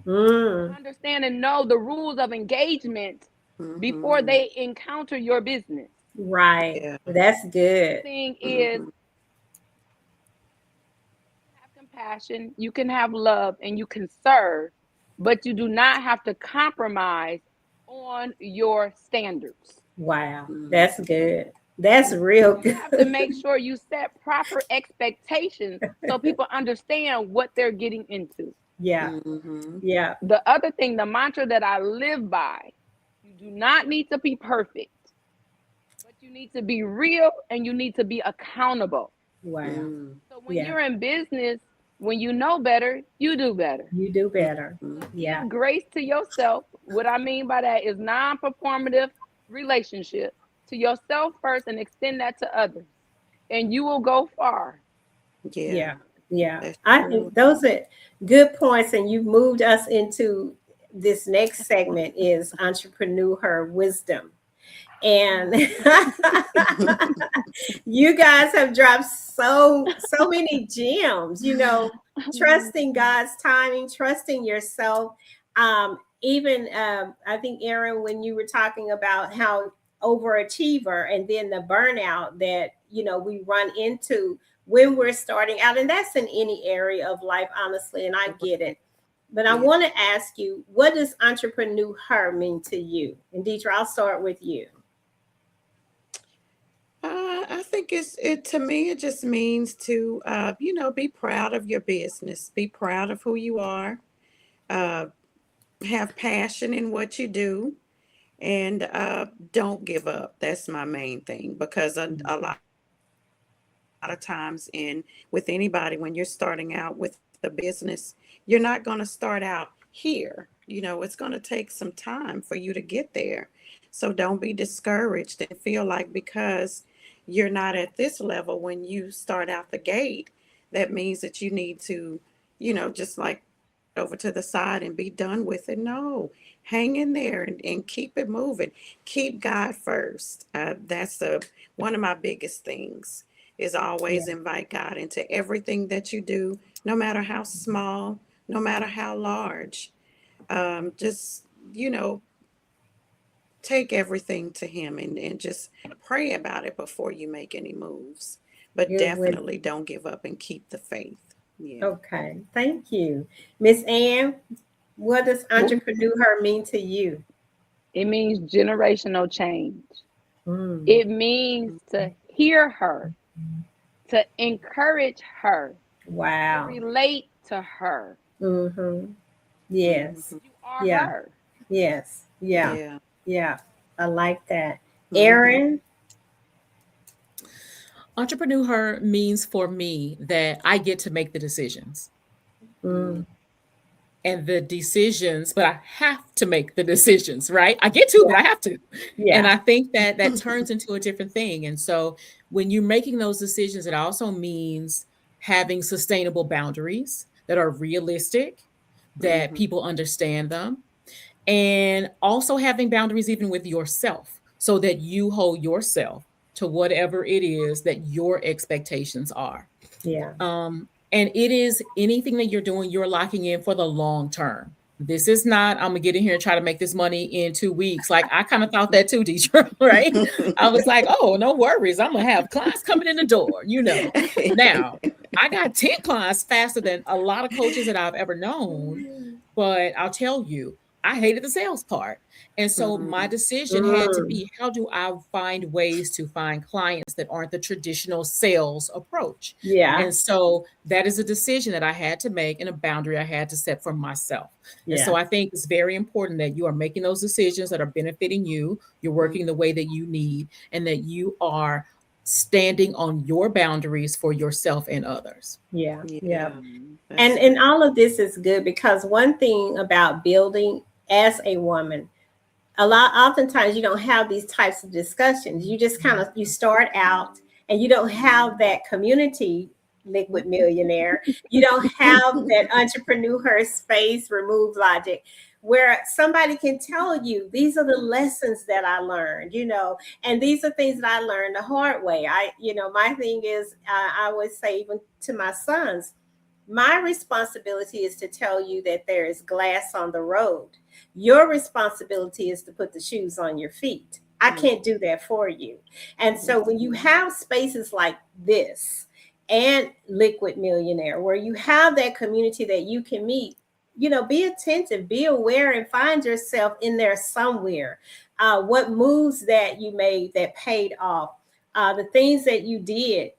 Understand and know the rules of engagement before they encounter your business. Right. Yeah. That's good. The thing is, compassion, you can have love, and you can serve, but you do not have to compromise on your standards. Wow, that's good. That's real good. You have to make sure you set proper expectations so people understand what they're getting into. Yeah. Yeah. The other thing, the mantra that I live by, you do not need to be perfect, but you need to be real, and you need to be accountable. Wow. So when you're in business, when you know better, you do better. You do better. Yeah. Give grace to yourself. What I mean by that is non-performative relationship to yourself first, and extend that to others, and you will go far. Yeah. I think those are good points, and you've moved us into this next segment is EntrepreNEWHER wisdom. And you guys have dropped so many gems, you know, trusting God's timing, trusting yourself. even I think, Aaron, when you were talking about how overachiever and then the burnout that, we run into when we're starting out, and that's in any area of life, honestly, and I get it. But I want to ask you, what does entrepreneur mean to you? And Deidre, I'll start with you. I think to me, it just means to, be proud of your business, be proud of who you are, have passion in what you do, and don't give up. That's my main thing, because a lot of times with anybody, when you're starting out with the business, you're not going to start out here. It's going to take some time for you to get there. So don't be discouraged and feel like because you're not at this level when you start out the gate, that means that you need to, just like over to the side and be done with it. No, hang in there and keep it moving. Keep God first. That's one of my biggest things, is always invite God into everything that you do, no matter how small, no matter how large. Just, take everything to him and just pray about it before you make any moves. But definitely don't give up and keep the faith. Yeah. Okay, thank you. Miss Ann, what does entrepreneur mean to you? It means generational change. It means to hear her, to encourage her, wow, to relate to her. Yes. You are her. Yes. Yeah. I like that. Aaron? Entrepreneur means for me that I get to make the decisions. And the decisions, but I have to make the decisions, right? I get to, but I have to. And I think that turns into a different thing. And so when you're making those decisions, it also means having sustainable boundaries that are realistic, that people understand them, and also having boundaries even with yourself, so that you hold yourself to whatever it is that your expectations are. And it is anything that you're doing, you're locking in for the long term. This is not, I'm gonna get in here and try to make this money in 2 weeks. Like, I kind of thought that too, Deidre, right? I was like, oh, no worries. I'm gonna have clients coming in the door, Now, I got 10 clients faster than a lot of coaches that I've ever known. But I'll tell you, I hated the sales part. And so my decision had to be, how do I find ways to find clients that aren't the traditional sales approach? And so that is a decision that I had to make and a boundary I had to set for myself. And so I think it's very important that you are making those decisions that are benefiting you, you're working the way that you need, and that you are standing on your boundaries for yourself and others. And all of this is good, because one thing about building as a woman, oftentimes you don't have these types of discussions. You just you start out and you don't have that community, Liquid Millionaire. You don't have that entrepreneur space, Remove Logic, where somebody can tell you, these are the lessons that I learned, and these are things that I learned the hard way. My thing is, I would say, even to my sons, my responsibility is to tell you that there is glass on the road. Your responsibility is to put the shoes on your feet. I can't do that for you. And so when you have spaces like this and Liquid Millionaire, where you have that community that you can meet, be attentive, be aware, and find yourself in there somewhere. What moves that you made that paid off, the things that you did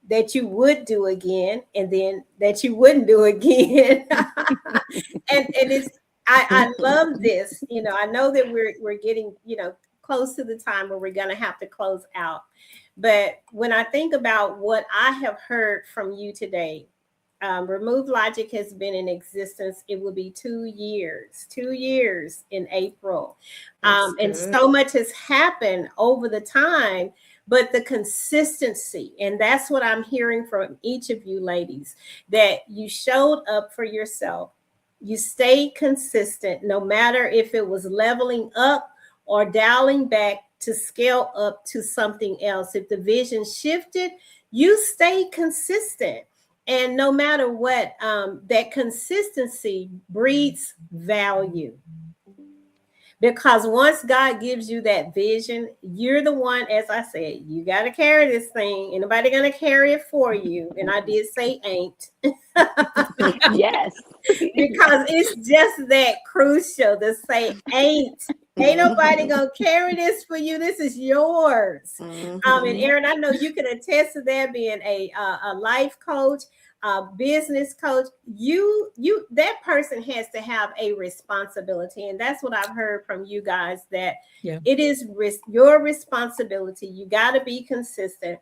that you would do again, and then that you wouldn't do again. and it's, I love this. I know that we're getting, close to the time where we're going to have to close out. But when I think about what I have heard from you today, Remove Logic has been in existence. It will be 2 years in April. And so much has happened over the time, but the consistency, and that's what I'm hearing from each of you ladies, that you showed up for yourself. You stayed consistent, no matter if it was leveling up or dialing back to scale up to something else. If the vision shifted, you stayed consistent. And no matter what, that consistency breeds value. Because once God gives you that vision, you're the one, as I said, you got to carry this thing. Ain't nobody going to carry it for you. And I did say ain't. Yes. Because it's just that crucial to say ain't. Ain't nobody gonna carry this for you. This is yours. And Aaron, I know you can attest to that, being a life coach, a business coach. You that person has to have a responsibility, and that's what I've heard from you guys. That it is your responsibility. You got to be consistent.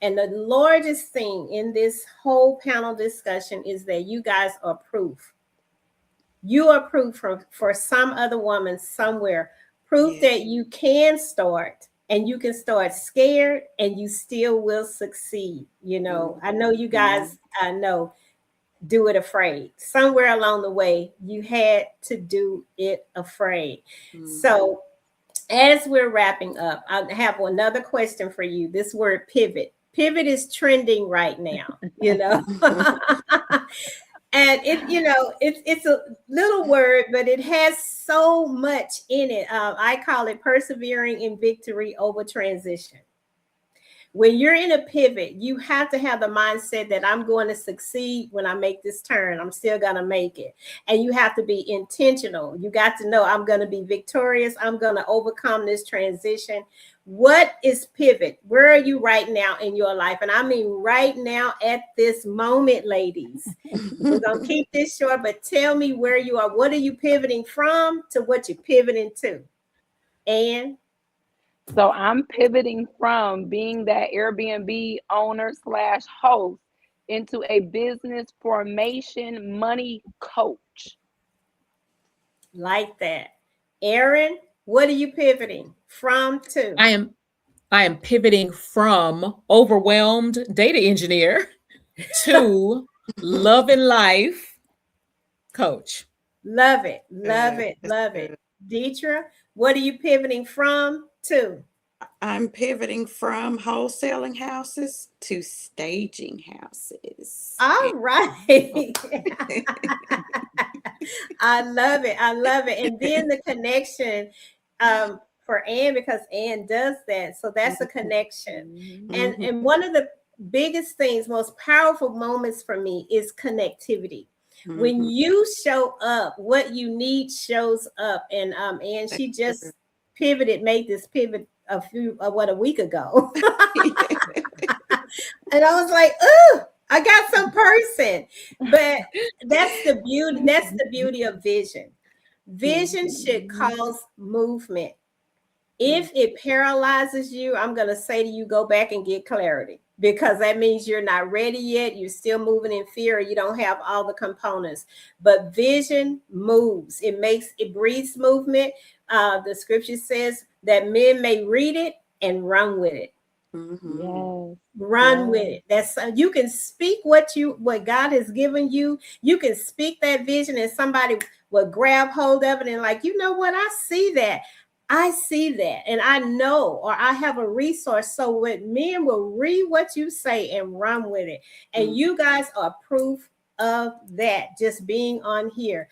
And the largest thing in this whole panel discussion is that you guys are proof. You are proof for some other woman somewhere. Proof that you can start, and you can start scared and you still will succeed. You know, I know you guys, I know, do it afraid. Somewhere along the way, you had to do it afraid. So as we're wrapping up, I have another question for you. This word pivot. Pivot is trending right now, you know. And it, you know, it's a little word, but it has so much in it. I call it persevering in victory over transition. When you're in a pivot, you have to have the mindset that I'm going to succeed when I make this turn. I'm still going to make it. And you have to be intentional. You got to know I'm going to be victorious. I'm going to overcome this transition. What is pivot? Where are you right now in your life? And I mean right now at this moment, ladies. We're going to keep this short, but tell me where you are. What are you pivoting from to what you're pivoting to? And so I'm pivoting from being that Airbnb owner / host into a business formation money coach. Like that. Aaron, what are you pivoting from to? I am pivoting from overwhelmed data engineer to love and life coach. Love it. Love it. Love it. Deetra, what are you pivoting from to? I'm pivoting from wholesaling houses to staging houses. All right. I love it. I love it. And then the connection for Ann, because Ann does that. So that's a connection. And one of the biggest things, most powerful moments for me is connectivity. When you show up, what you need shows up. And she just made this pivot a week ago. And I was like, oh, I got some person. But that's the beauty. That's the beauty of vision. Vision should cause movement. If it paralyzes you, I'm going to say to you, go back and get clarity, because that means you're not ready yet. You're still moving in fear. You don't have all the components. But vision moves. It breeds movement. The scripture says that men may read it and run with it. Yes. Run with it. That's you can speak what God has given you. You can speak that vision, and somebody will grab hold of it and like, you know what? I see that. And I know, or I have a resource. So when men will read what you say and run with it. And you guys are proof of that, just being on here.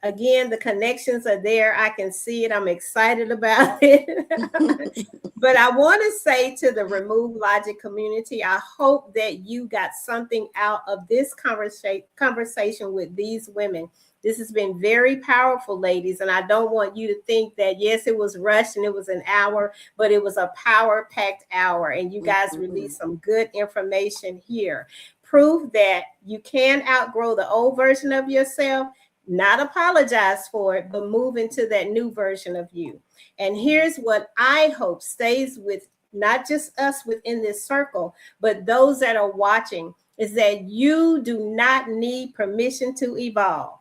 Again, the connections are there. I can see it. I'm excited about it. But I want to say to the Remove Logic community, I hope that you got something out of this conversation with these women. This has been very powerful, ladies. And I don't want you to think that, yes, it was rushed and it was an hour, but it was a power-packed hour. And you guys released some good information here. Proof that you can outgrow the old version of yourself, not apologize for it, but move into that new version of you. And here's what I hope stays with not just us within this circle, but those that are watching, is that you do not need permission to evolve.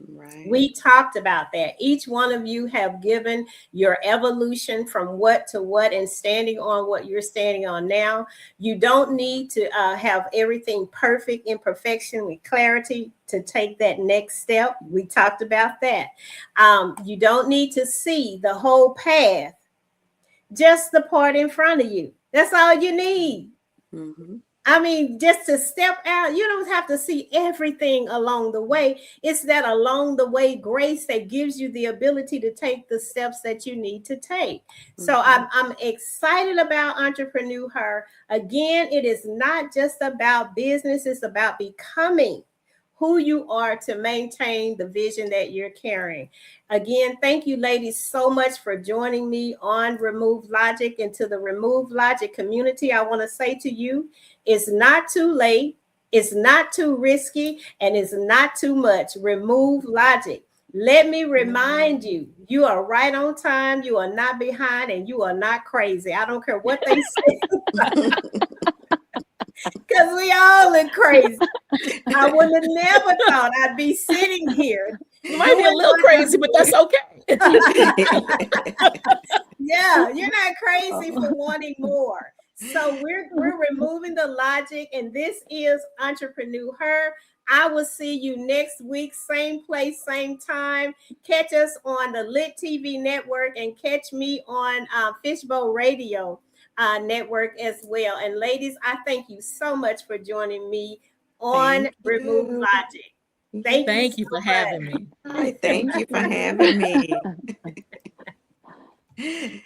Right. We talked about that. Each one of you have given your evolution from what to what and standing on what you're standing on now. You don't need to have everything perfect in perfection with clarity to take that next step. We talked about that. You don't need to see the whole path, just the part in front of you. That's all you need. I mean, just to step out, you don't have to see everything along the way. It's that along the way grace that gives you the ability to take the steps that you need to take. So I'm excited about Entrepreneur Her. Again, it is not just about business, it's about becoming who you are to maintain the vision that you're carrying. Again, thank you, ladies, so much for joining me on Remove Logic. And to the Remove Logic community, I want to say to you, it's not too late, it's not too risky, and it's not too much. Remove Logic. Let me remind you, you are right on time, you are not behind, and you are not crazy. I don't care what they say. Because we all look crazy. I would have never thought I'd be sitting here. You might be a little crazy, but that's okay. Yeah, you're not crazy for wanting more. So we're removing the logic, and this is Entrepreneur Her. I will see you next week, same place, same time. Catch us on the Lit TV network and catch me on Fishbowl Radio network as well. And ladies, I thank you so much for joining me on Remove Logic. Thank you for having me. Thank you for having me.